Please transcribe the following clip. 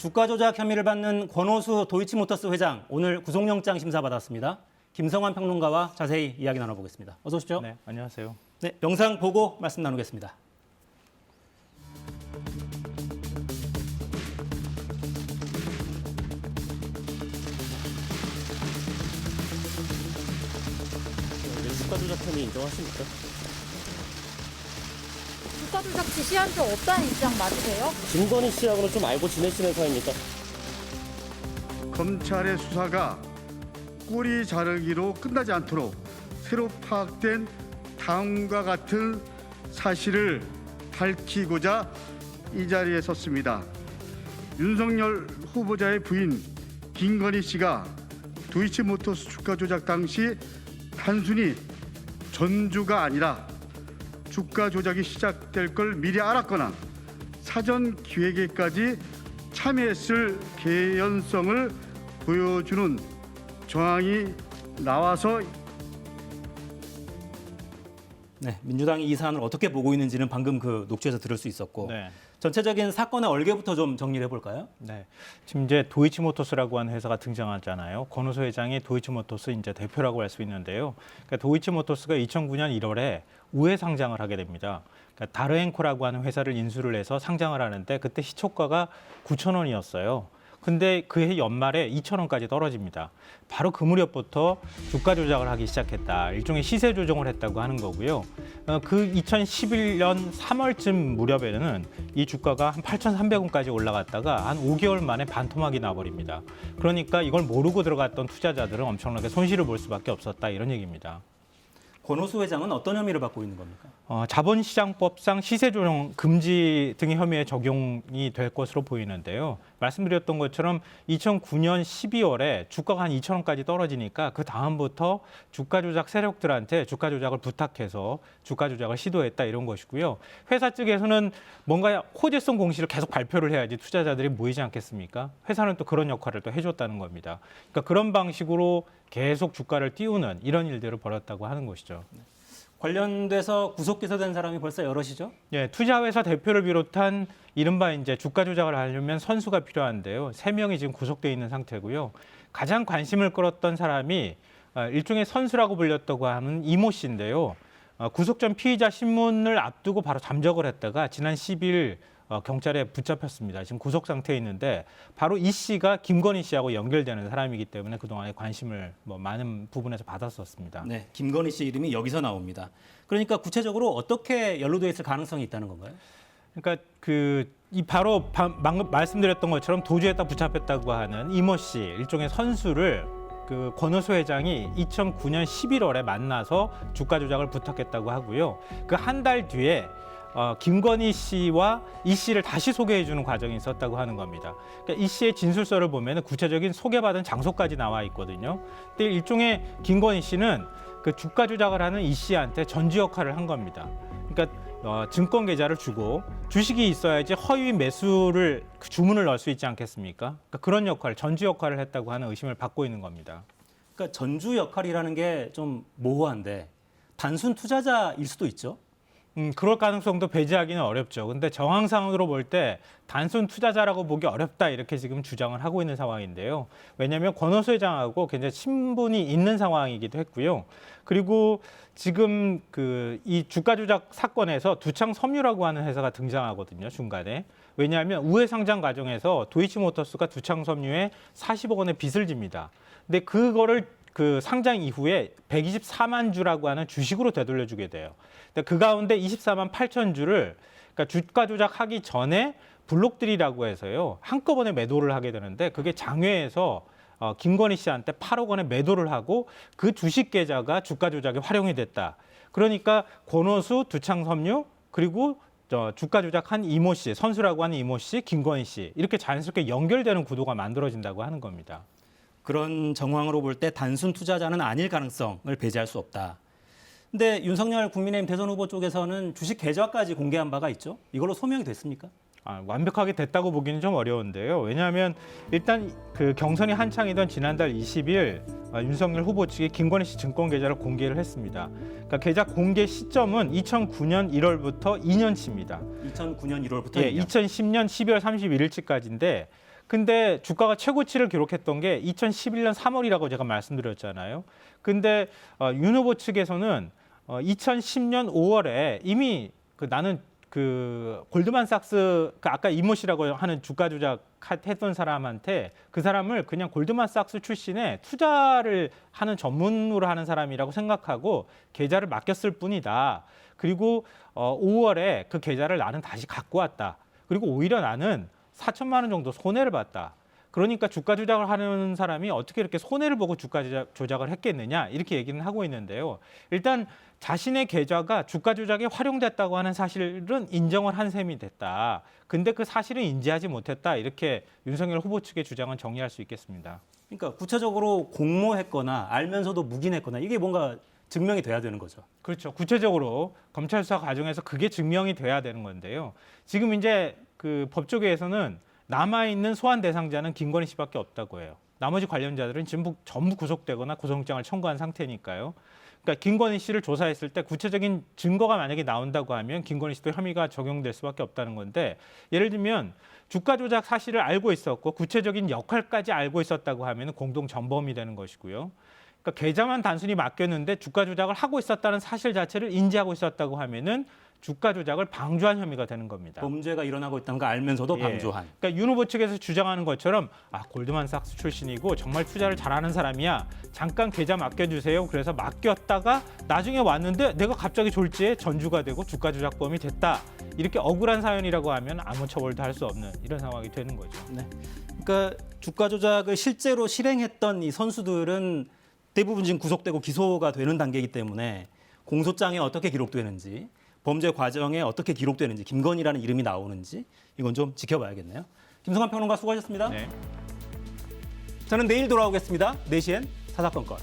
주가 조작 혐의를 받는 권오수 도이치모터스 회장 오늘 구속영장 심사받았습니다. 김성환 평론가와 자세히 이야기 나눠보겠습니다. 어서 오십시오. 네, 안녕하세요. 네, 영상 보고 말씀 나누겠습니다. 주가 조작 혐의 인정하십니까? 주가 조작 지시한 적 없다는 입장 맞으세요? 김건희 씨하고는 좀 알고 지내시는 사이입니까? 검찰의 수사가 꼬리 자르기로 끝나지 않도록 새로 파악된 다음과 같은 사실을 밝히고자 이 자리에 섰습니다. 윤석열 후보자의 부인 김건희 씨가 도이치모터스 주가 조작 당시 단순히 전주가 아니라 주가 조작이 시작될 걸 미리 알았거나 사전 기획에까지 참여했을 개연성을 보여주는 정황이 나와서 네, 민주당이 이 사안을 어떻게 보고 있는지는 방금 그 녹취에서 들을 수 있었고 네. 전체적인 사건의 얼개부터 좀 정리를 해볼까요? 네. 지금 이제 도이치모터스라고 하는 회사가 등장하잖아요. 권오수 회장이 도이치모터스 이제 대표라고 할 수 있는데요. 그러니까 도이치모터스가 2009년 1월에 우회 상장을 하게 됩니다. 그러니까 다르행코라고 하는 회사를 인수를 해서 상장을 하는데 그때 시초가가 9,000원이었어요. 근데 그해 연말에 2,000원까지 떨어집니다. 바로 그 무렵부터 주가 조작을 하기 시작했다. 일종의 시세 조정을 했다고 하는 거고요. 그 2011년 3월쯤 무렵에는 이 주가가 한 8,300원까지 올라갔다가 한 5개월 만에 반토막이 나버립니다. 그러니까 이걸 모르고 들어갔던 투자자들은 엄청나게 손실을 볼 수밖에 없었다. 이런 얘기입니다. 권오수 회장은 어떤 혐의를 받고 있는 겁니까? 자본시장법상 시세조정 금지 등의 혐의에 적용이 될 것으로 보이는데요. 말씀드렸던 것처럼 2009년 12월에 주가가 한 2,000원까지 떨어지니까 그 다음부터 주가 조작 세력들한테 주가 조작을 부탁해서 주가 조작을 시도했다 이런 것이고요. 회사 측에서는 뭔가 호재성 공시를 계속 발표를 해야지 투자자들이 모이지 않겠습니까? 회사는 또 그런 역할을 또 해줬다는 겁니다. 그러니까 그런 방식으로 계속 주가를 띄우는 이런 일들을 벌였다고 하는 것이죠. 관련돼서 구속 기소된 사람이 벌써 여럿이죠? 예, 투자회사 대표를 비롯한 이른바 이제 주가 조작을 하려면 선수가 필요한데요. 3명이 지금 구속돼 있는 상태고요. 가장 관심을 끌었던 사람이 일종의 선수라고 불렸다고 하는 이모 씨인데요. 구속 전 피의자 신문을 앞두고 바로 잠적을 했다가 지난 10일 경찰에 붙잡혔습니다. 지금 구속 상태에 있는데 바로 이 씨가 김건희 씨하고 연결되는 사람이기 때문에 그동안에 관심을 많은 부분에서 받았었습니다. 네, 김건희 씨 이름이 여기서 나옵니다. 그러니까 구체적으로 어떻게 연루돼 있을 가능성이 있다는 건가요? 그러니까 바로 방금 말씀드렸던 것처럼 도주했다 붙잡혔다고 하는 이모 씨 일종의 선수를 그 권오수 회장이 2009년 11월에 만나서 주가 조작을 부탁했다고 하고요. 그 한 달 뒤에 김건희 씨와 이 씨를 다시 소개해주는 과정이 있었다고 하는 겁니다. 그러니까 이 씨의 진술서를 보면 구체적인 소개받은 장소까지 나와 있거든요. 근데 일종의 김건희 씨는 그 주가 조작을 하는 이 씨한테 전주 역할을 한 겁니다. 그러니까 증권 계좌를 주고 주식이 있어야지 허위 매수를 주문을 넣을 수 있지 않겠습니까? 그러니까 그런 역할, 전주 역할을 했다고 하는 의심을 받고 있는 겁니다. 그러니까 전주 역할이라는 게 좀 모호한데 단순 투자자일 수도 있죠? 그럴 가능성도 배제하기는 어렵죠. 근데 정황상으로 볼 때 단순 투자자라고 보기 어렵다 이렇게 지금 주장을 하고 있는 상황인데요. 왜냐하면 권오수 회장하고 굉장히 친분이 있는 상황이기도 했고요. 그리고 지금 이 주가 조작 사건에서 두창섬유라고 하는 회사가 등장하거든요. 중간에. 왜냐하면 우회 상장 과정에서 도이치모터스가 두창섬유에 40억 원의 빚을 집니다. 근데 그거를 그 상장 이후에 124만 주라고 하는 주식으로 되돌려주게 돼요. 그 가운데 24만 8천 주를 그러니까 주가 조작하기 전에 블록들이라고 해서요 한꺼번에 매도를 하게 되는데 그게 장외에서 김건희 씨한테 8억 원에 매도를 하고 그 주식 계좌가 주가 조작에 활용이 됐다. 그러니까 권오수, 두창섬유 그리고 주가 조작한 이모 씨, 선수라고 하는 이모 씨, 김건희 씨 이렇게 자연스럽게 연결되는 구도가 만들어진다고 하는 겁니다. 그런 정황으로 볼 때 단순 투자자는 아닐 가능성을 배제할 수 없다. 근데 윤석열 국민의힘 대선 후보 쪽에서는 주식 계좌까지 공개한 바가 있죠. 이걸로 소명이 됐습니까? 완벽하게 됐다고 보기는 좀 어려운데요. 왜냐하면 일단 그 경선이 한창이던 지난달 20일 윤석열 후보 측이 김건희 씨 증권 계좌를 공개를 했습니다. 그러니까 계좌 공개 시점은 2009년 1월부터 2년치입니다. 2009년 1월부터 예, 2년. 2010년 12월 31일치까지인데 근데 주가가 최고치를 기록했던 게 2011년 3월이라고 제가 말씀드렸잖아요. 근데 윤 후보 측에서는 2010년 5월에 이미 나는 골드만삭스 아까 이모 씨라고 하는 주가 조작했던 사람한테 그 사람을 그냥 골드만삭스 출신의 투자를 하는 전문으로 하는 사람이라고 생각하고 계좌를 맡겼을 뿐이다. 그리고 5월에 그 계좌를 나는 다시 갖고 왔다. 그리고 오히려 나는 4천만 원 정도 손해를 봤다. 그러니까 주가 조작을 하는 사람이 어떻게 이렇게 손해를 보고 주가 조작을 했겠느냐 이렇게 얘기는 하고 있는데요. 일단 자신의 계좌가 주가 조작에 활용됐다고 하는 사실은 인정을 한 셈이 됐다. 근데 그 사실은 인지하지 못했다. 이렇게 윤석열 후보 측의 주장은 정리할 수 있겠습니다. 그러니까 구체적으로 공모했거나 알면서도 묵인했거나 이게 뭔가 증명이 돼야 되는 거죠. 그렇죠. 구체적으로 검찰 수사 과정에서 그게 증명이 돼야 되는 건데요. 지금 이제 그 법조계에서는 남아있는 소환 대상자는 김건희 씨밖에 없다고 해요. 나머지 관련자들은 전부 구속되거나 구속영장을 청구한 상태니까요. 그러니까 김건희 씨를 조사했을 때 구체적인 증거가 만약에 나온다고 하면 김건희 씨도 혐의가 적용될 수밖에 없다는 건데 예를 들면 주가 조작 사실을 알고 있었고 구체적인 역할까지 알고 있었다고 하면 공동 전범이 되는 것이고요. 그러니까 계좌만 단순히 맡겼는데 주가 조작을 하고 있었다는 사실 자체를 인지하고 있었다고 하면은 주가 조작을 방조한 혐의가 되는 겁니다. 범죄가 일어나고 있다는 거 알면서도 예. 방조한. 그러니까 윤 후보 측에서 주장하는 것처럼 골드만삭스 출신이고 정말 투자를 잘하는 사람이야. 잠깐 계좌 맡겨주세요. 그래서 맡겼다가 나중에 왔는데 내가 갑자기 졸지에 전주가 되고 주가 조작범이 됐다. 이렇게 억울한 사연이라고 하면 아무 처벌도 할 수 없는 이런 상황이 되는 거죠. 네. 그러니까 주가 조작을 실제로 실행했던 이 선수들은 대부분 지금 구속되고 기소가 되는 단계이기 때문에 공소장에 어떻게 기록되는지 범죄 과정에 어떻게 기록되는지 김건희라는 이름이 나오는지 이건 좀 지켜봐야겠네요. 김성환 평론가 수고하셨습니다. 네. 저는 내일 돌아오겠습니다. 4시엔 사사건건.